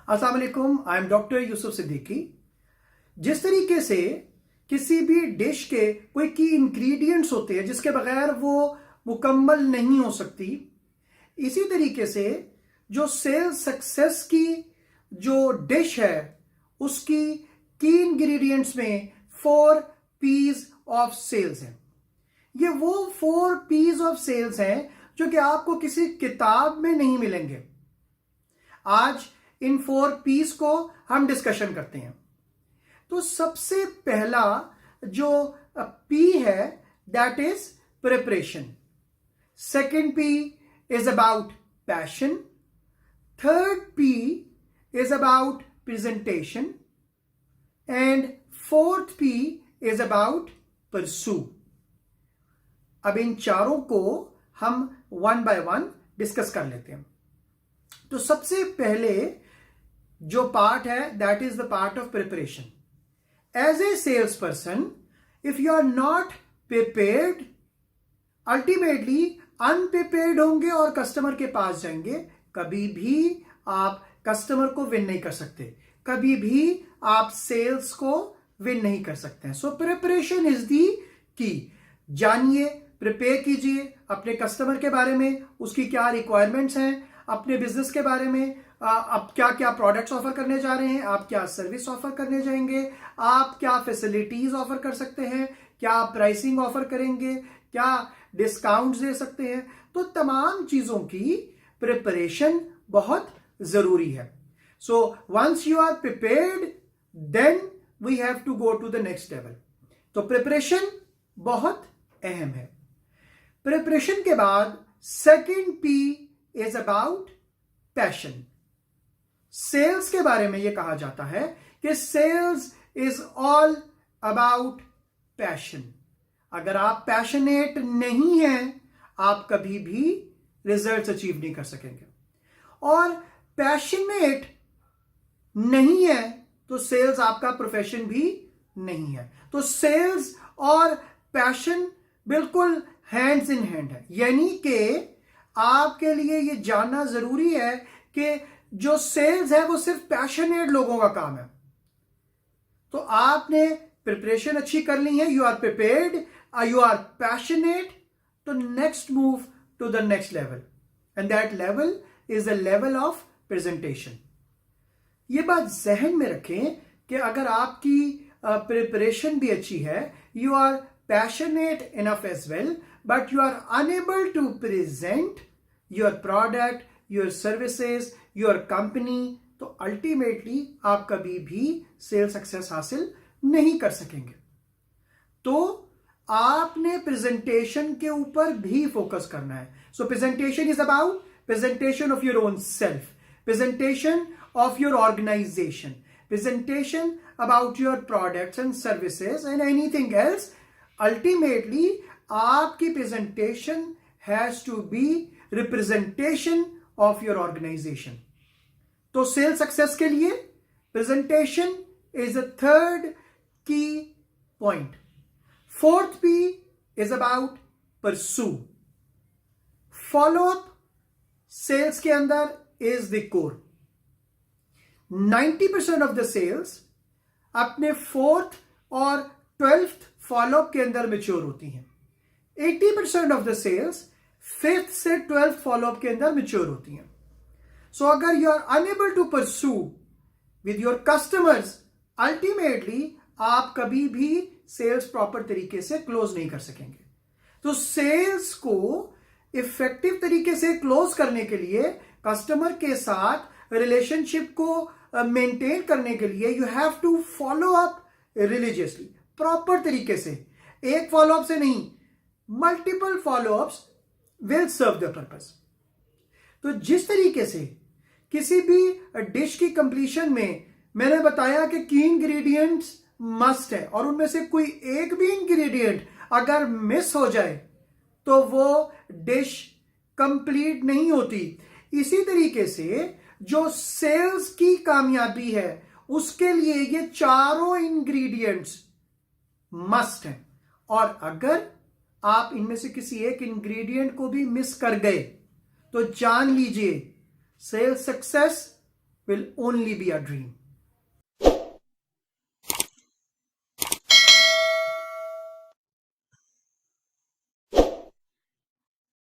अस्सलाम वालेकुम, I am doctor Yusuf Siddiqui. जिस तरीके से किसी भी डिश के कोई की इंग्रेडिएंट्स होते हैं जिसके बगैर वो मुकम्मल नहीं हो सकती, इसी तरीके से जो सेल्स सक्सेस की जो डिश है उसकी की इंग्रेडिएंट्स में 4 पीज ऑफ सेल्स हैं। ये वो 4 पीज ऑफ सेल्स हैं जो कि आपको किसी किताब में नहीं मिलेंगे। आज इन 4 पीस को हम डिस्कशन करते हैं। तो सबसे पहला जो पी है that is preparation. Second P is about passion. Third P is about presentation and fourth P is about pursue. अब इन चारों को हम वन बाय वन डिस्कस कर लेते हैं। तो सबसे पहले जो पार्ट है that is the part of preparation. As a sales person, if you are not prepared, ultimately unprepared होंगे और कस्टमर के पास जाएंगे, कभी भी आप कस्टमर को विन नहीं कर सकते, कभी भी आप सेल्स को विन नहीं कर सकते हैं। सो प्रिपरेशन इज दी की। जानिए, प्रिपेयर कीजिए अपने कस्टमर के बारे में, उसकी क्या रिक्वायरमेंट्स हैं, अपने बिजनेस के बारे में, आप क्या क्या प्रोडक्ट्स ऑफर करने जा रहे हैं, आप क्या सर्विस ऑफर करने जाएंगे, आप क्या फैसिलिटीज ऑफर कर सकते हैं, क्या प्राइसिंग ऑफर करेंगे, क्या डिस्काउंट्स दे सकते हैं। तो तमाम चीजों की प्रिपरेशन बहुत जरूरी है। So once you are prepared then we have to go to the next level. तो प्रिपरेशन बहुत अहम है। प्रिपरेशन के बाद second P is about passion. Sales के बारे में यह कहा जाता है कि sales is all about passion. अगर आप पैशनेट नहीं हैं, आप कभी भी रिजल्ट्स अचीव नहीं कर सकेंगे। और पैशनेट नहीं है तो सेल्स आपका प्रोफेशन भी नहीं है। तो सेल्स और पैशन बिल्कुल हैंड्स इन हैंड है। यानी कि आपके लिए यह जानना जरूरी है कि जो सेल्स है वो सिर्फ पैशनेट लोगों का काम है। तो आपने प्रिपरेशन अच्छी कर ली है, you are prepared, you are passionate, तो next move to the next level and that level is the level of presentation. ये बात जहन में रखें कि अगर आपकी प्रिपरेशन भी अच्छी है, you are passionate enough as well, but you are unable to present your product, your services, your company, तो अल्टीमेटली आप कभी भी सेल सक्सेस हासिल नहीं कर सकेंगे। तो आपने प्रेजेंटेशन के ऊपर भी फोकस करना है। So presentation is about presentation of your own self, presentation of your organization, presentation about your products and services and anything else. Ultimately आपकी presentation has to be representation of your organization. तो sale success के लिए presentation is the third key point. Fourth P is about pursue. Follow up sales के अंदर is the core. 90% of the sales अपने 4th और 12th follow up के अंदर mature होती हैं। 80% ऑफ द सेल्स 5th से 12th फॉलोअप के अंदर मेच्योर होती हैं। सो अगर you are unable to pursue with your customers, ultimately आप कभी भी सेल्स प्रॉपर तरीके से क्लोज नहीं कर सकेंगे। तो सेल्स को इफेक्टिव तरीके से क्लोज करने के लिए, कस्टमर के साथ रिलेशनशिप को मेंटेन करने के लिए, you have to follow up religiously, proper तरीके से। एक फॉलोअप से नहीं, multiple follow ups will serve the purpose. तो जिस तरीके से किसी भी डिश की कंप्लीशन में मैंने बताया कि की इंग्रेडिएंट्स मस्ट है और उनमें से कोई एक भी इंग्रेडिएंट अगर मिस हो जाए तो वो डिश कंप्लीट नहीं होती, इसी तरीके से जो सेल्स की कामयाबी है उसके लिए ये चारों इंग्रेडिएंट्स मस्ट है। और अगर आप इनमें से किसी एक इंग्रेडिएंट को भी मिस कर गए तो जान लीजिए sales success will only be a dream.